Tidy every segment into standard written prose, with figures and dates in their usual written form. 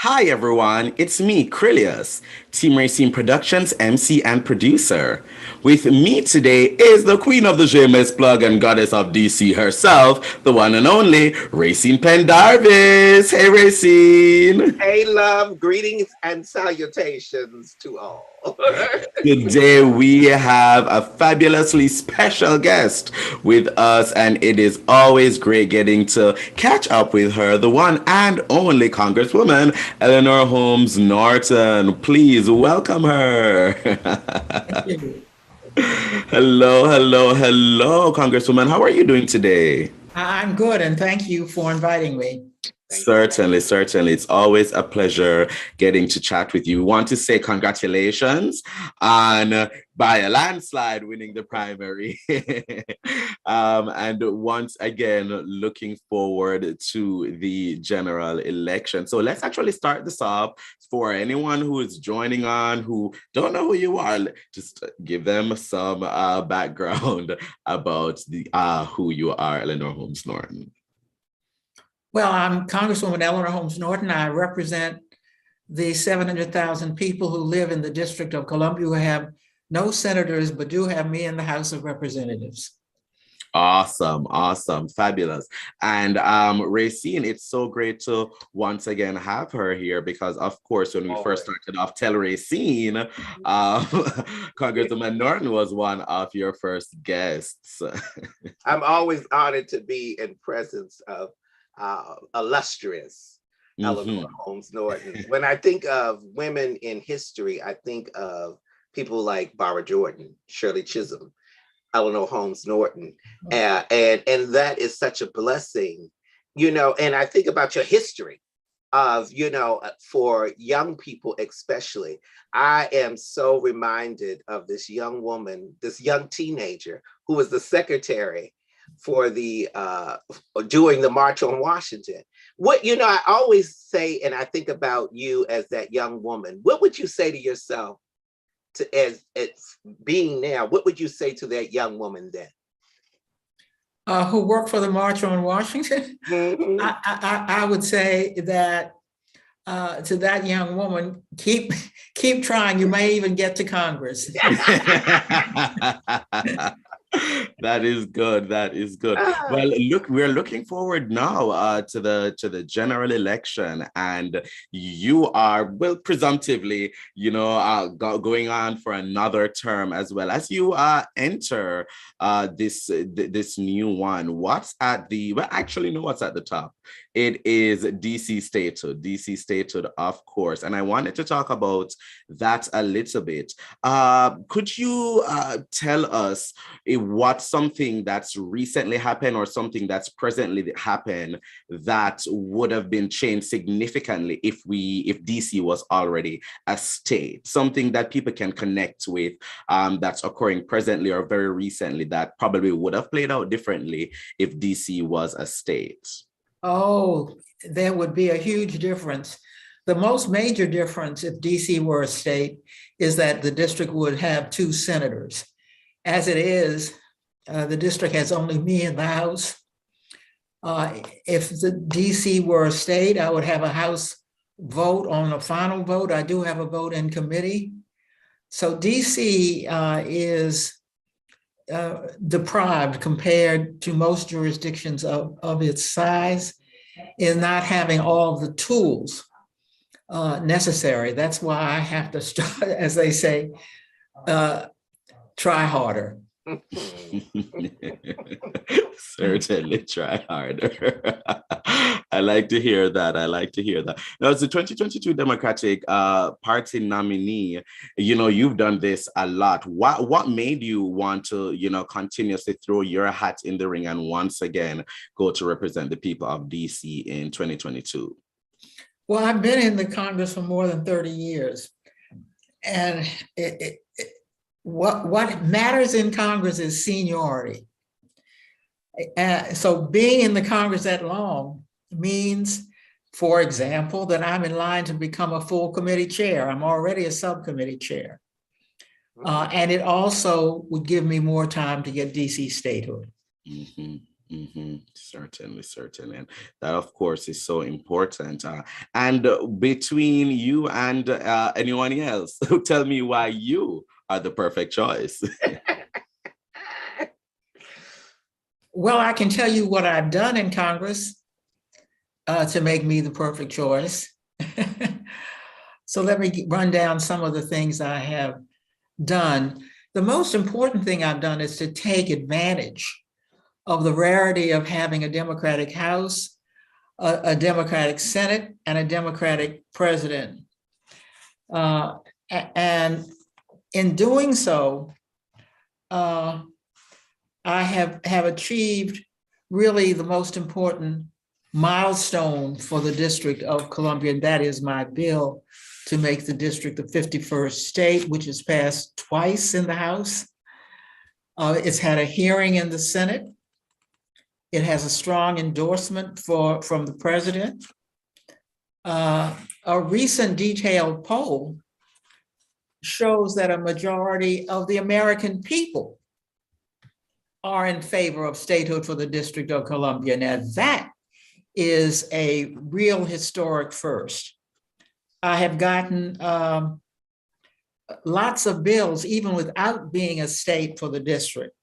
Hi everyone, it's me, Krylios, Team Rayceen Productions MC and producer. With me today is the queen of the shameless plug and goddess of DC herself, the one and only Rayceen Pendarvis. Hey Rayceen! Hey, love, greetings and salutations to all. Today we have a fabulously special guest with us, and it is always great getting to catch up with her, the one and only Congresswoman Eleanor Holmes Norton. Please welcome her. Thank you. Hello, hello, hello, Congresswoman. How are you doing today? I'm good, and thank you for inviting me. Thank you. Certainly, certainly. It's always a pleasure getting to chat with you. We want to say congratulations on by a landslide winning the primary. And once again, looking forward to the general election. So let's actually start this off. For anyone who is joining on who don't know who you are, just give them some background about the who you are, Eleanor Holmes Norton. Well, I'm Congresswoman Eleanor Holmes Norton. I represent the 700,000 people who live in the District of Columbia who have no senators, but do have me in the House of Representatives. Awesome, awesome, fabulous. And Rayceen, it's so great to once again have her here because, of course, when we first started off, Tell Rayceen, Congresswoman Norton was one of your first guests. I'm always honored to be in presence of illustrious Eleanor Holmes Norton. When I think of women in history, I think of people like Barbara Jordan, Shirley Chisholm, Eleanor Holmes Norton, and that is such a blessing, and I think about your history of, for young people especially. I am so reminded of this young woman, this young teenager who was the secretary for the during the March on Washington. I always say, and I think about you as that young woman, what would you say to yourself as being now? What would you say to that young woman then? Who worked for the March on Washington? Mm-hmm. I would say that to that young woman, keep trying. You may even get to Congress. That is good. That is good. Well, look, we're looking forward now to the general election, and you are, well, presumptively, going on for another term as well as you enter this new one. What's at the what's at the top? It is DC statehood, of course. And I wanted to talk about that a little bit. Could you tell us what's something that's recently happened or something that's presently happened that would have been changed significantly if DC was already a state? Something that people can connect with that's occurring presently or very recently that probably would have played out differently if DC was a state. Oh, there would be a huge difference. The most major difference if DC were a state is that the district would have 2 senators. As it is, the district has only me in the House. If the DC were a state, I would have a House vote on a final vote. I do have a vote in committee. So DC is deprived compared to most jurisdictions of its size in not having all the tools necessary. That's why I have to start, as they say, try harder. Certainly try harder. I like to hear that. I like to hear that. Now, as the 2022 Democratic Party nominee, you've done this a lot. What made you want to, continuously throw your hat in the ring and once again go to represent the people of DC in 2022? Well, I've been in the Congress for more than 30 years. And what matters in Congress is seniority. So being in the Congress that long means, for example, that I'm in line to become a full committee chair. I'm already a subcommittee chair. And it also would give me more time to get DC statehood. Mm-hmm. Certainly, certainly. And that, of course, is so important. And between you and anyone else, tell me why you are the perfect choice. Well, I can tell you what I've done in Congress to make me the perfect choice. So let me run down some of the things I have done. The most important thing I've done is to take advantage of the rarity of having a Democratic House, a Democratic Senate, and a Democratic president. And in doing so, I have achieved really the most important milestone for the District of Columbia, and that is my bill to make the district the 51st state, which has passed twice in the House. It's had a hearing in the Senate. It has a strong endorsement from the president. A recent detailed poll shows that a majority of the American people are in favor of statehood for the District of Columbia. Now that is a real historic first. I have gotten lots of bills, even without being a state for the district.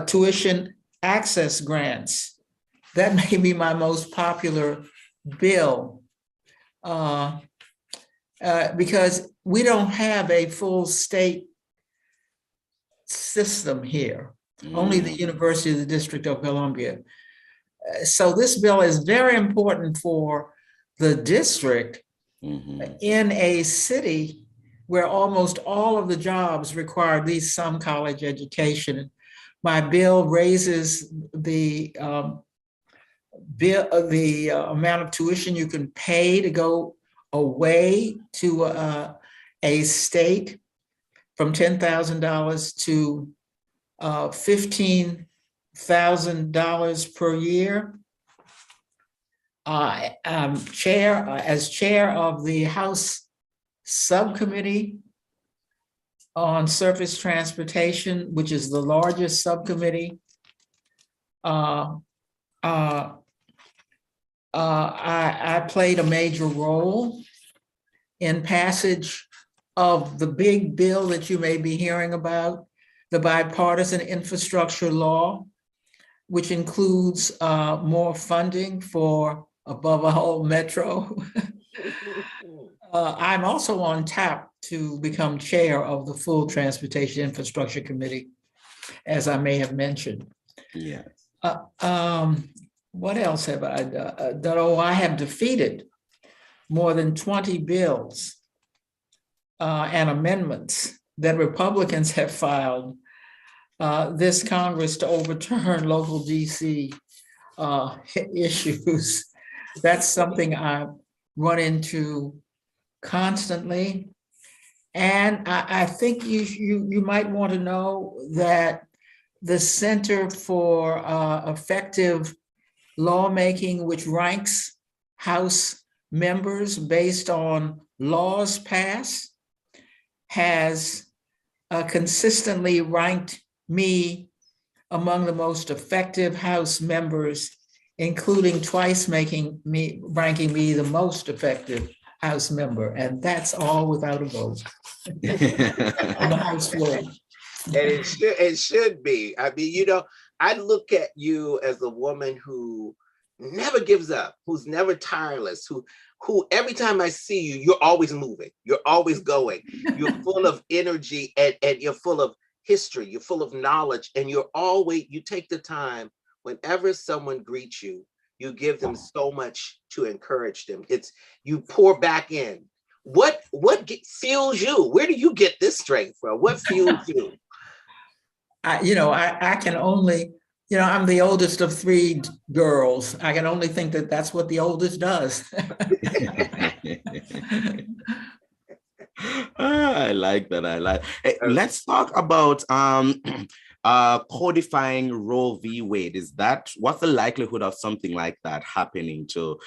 Tuition access grants, that may be my most popular bill because we don't have a full state system here, only the University of the District of Columbia. So this bill is very important for the district in a city where almost all of the jobs require at least some college education. My bill raises the amount of tuition you can pay to go away to a state from $10,000 to $15,000 per year. As chair of the House Subcommittee on Surface Transportation, which is the largest subcommittee, I played a major role in passage of the big bill that you may be hearing about, the bipartisan infrastructure law, which includes more funding for above all metro. I'm also on tap to become chair of the full Transportation Infrastructure Committee, as I may have mentioned. Yes. What else have I done? I have defeated more than 20 bills and amendments that Republicans have filed this Congress to overturn local DC issues. That's something I run into constantly. And I think you might want to know that the Center for Effective Lawmaking, which ranks House members based on laws passed, has consistently ranked me among the most effective House members, including twice ranking me the most effective House member, and that's all without a vote on the House floor. And it should be. I mean, I look at you as a woman who never gives up, who's never tireless, who every time I see you, you're always moving, you're always going, you're full of energy, and you're full of history, you're full of knowledge, and you take the time whenever someone greets you, you give them so much to encourage them. You pour back in. What fuels you? Where do you get this strength from? What fuels you? I can only, I'm the oldest of three girls. I can only think that that's what the oldest does. I like that. Let's talk about codifying Roe v. Wade. What's the likelihood of something like that happening to,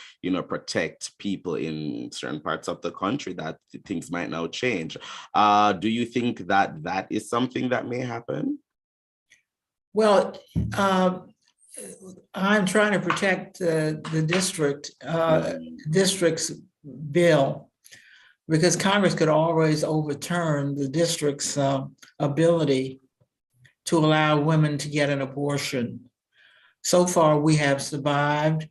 protect people in certain parts of the country that things might now change? Do you think that is something that may happen? Well, I'm trying to protect the district's bill, because Congress could always overturn the district's ability to allow women to get an abortion. So far, we have survived,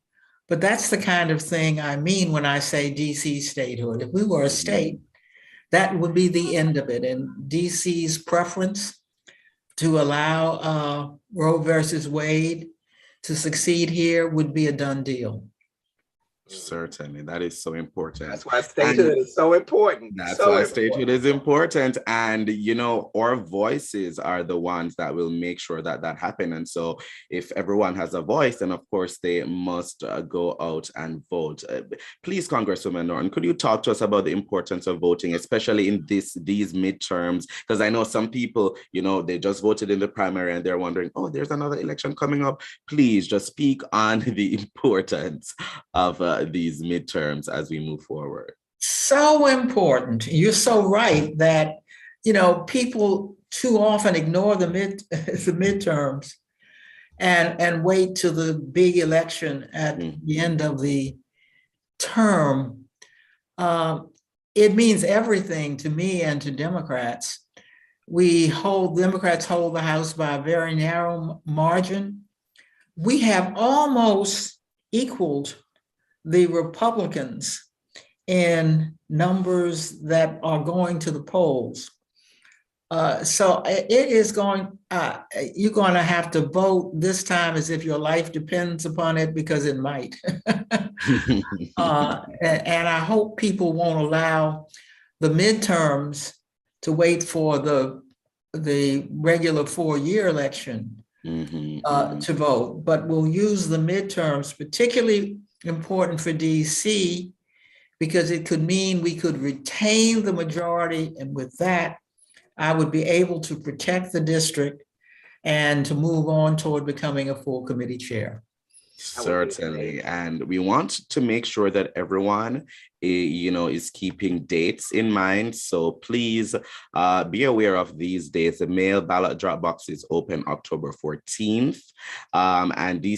but that's the kind of thing I mean when I say DC statehood. If we were a state, that would be the end of it. And DC's preference to allow Roe versus Wade to succeed here would be a done deal. Certainly, that is so important. That's why statehood is so important. That's why statehood is important. And, you know, our voices are the ones that will make sure that that happens. And so if everyone has a voice, then of course they must go out and vote. Please, Congresswoman Norton, could you talk to us about the importance of voting, especially in these midterms? Because I know some people, you know, they just voted in the primary and they're wondering, oh, there's another election coming up. Please just speak on the importance of these midterms as we move forward. So important. You're so right that, you know, people too often ignore the midterms and wait till the big election at the end of the term. It means everything to me and to Democrats. Democrats hold the House by a very narrow margin. We have almost equaled the Republicans in numbers that are going to the polls. So it is you're going to have to vote this time as if your life depends upon it, because it might. And I hope people won't allow the midterms to wait for the regular 4-year election to vote, but we'll use the midterms, particularly important for DC, because it could mean we could retain the majority, and with that, I would be able to protect the district and to move on toward becoming a full committee chair. Certainly. And we want to make sure that everyone, you know, is keeping dates in mind. So please be aware of these dates. The mail ballot drop box is open October 14th. And the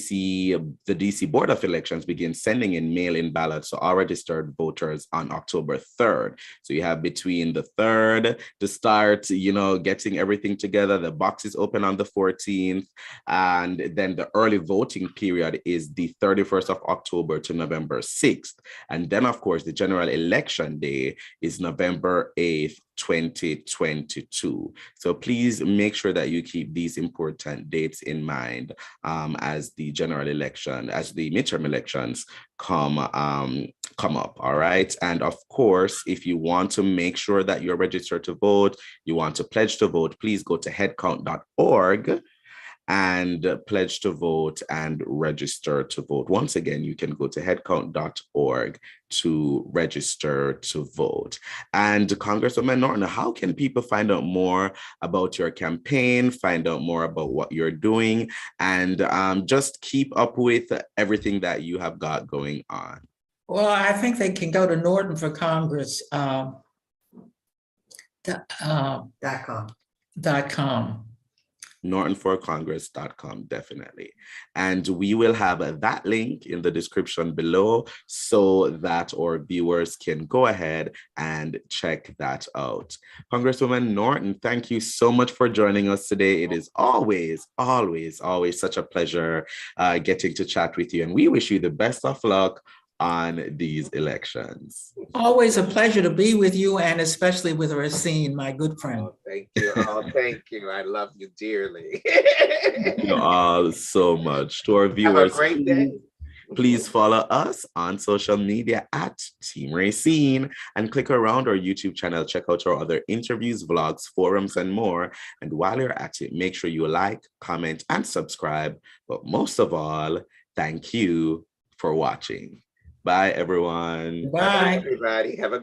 DC Board of Elections begins sending in mail-in ballots to all registered voters on October 3rd. So you have between the 3rd to start, you know, getting everything together. The box is open on the 14th. And then the early voting period is the 31st of October to November 6th. And then, of course, the general election day is November 8th, 2022. So please make sure that you keep these important dates in mind as the general election, as the midterm elections come up. All right. And of course, if you want to make sure that you're registered to vote, you want to pledge to vote, please go to headcount.org and pledge to vote and register to vote. Once again, you can go to headcount.org to register to vote. And Congresswoman Norton, how can people find out more about your campaign, find out more about what you're doing, and just keep up with everything that you have got going on? Well, I think they can go to Norton for Congress. .com. NortonForCongress.com, definitely. And we will have that link in the description below so that our viewers can go ahead and check that out. Congresswoman Norton, thank you so much for joining us today. It is always, always, always such a pleasure getting to chat with you. And we wish you the best of luck on these elections. Always a pleasure to be with you, and especially with Rayceen, my good friend. Oh, thank you. Oh, thank you. I love you dearly. Thank you all so much. To our viewers, have a great day. Please follow us on social media at Team Rayceen and click around our YouTube channel. Check out our other interviews, vlogs, forums, and more. And while you're at it, make sure you like, comment, and subscribe. But most of all, thank you for watching. Bye, everyone. Bye. Everybody. Have a